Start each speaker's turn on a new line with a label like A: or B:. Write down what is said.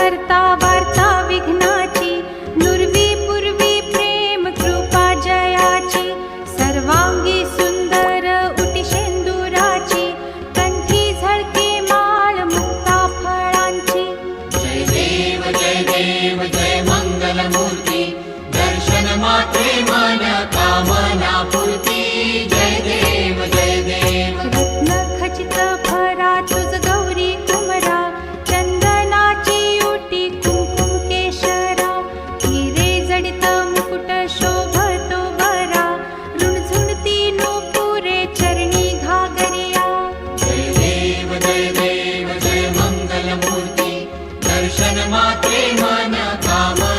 A: हरता वार्ता विघ्नाची, नुरवी पूर्वी प्रेम कृपा जयाची, सर्वांगी सुंदर उटी शेंदुराची, कंठी झळके माळ मुक्ता फळांची.
B: जय देव जय मंगलमूर्ती, दर्शन मात्रे मन कामना पूर्ती. जय देव
A: रत्न खचित भरा तुझ गौरी कुमरा, चंदनाची उटी कुंकुम केशरा, हिरे जडित मुकुट शोभतो बरा, रुणझुणती नूपुरे चरणी घागरिया.
B: जय देव जय मंगलमूर्ती, दर्शन मात्रे मन कामना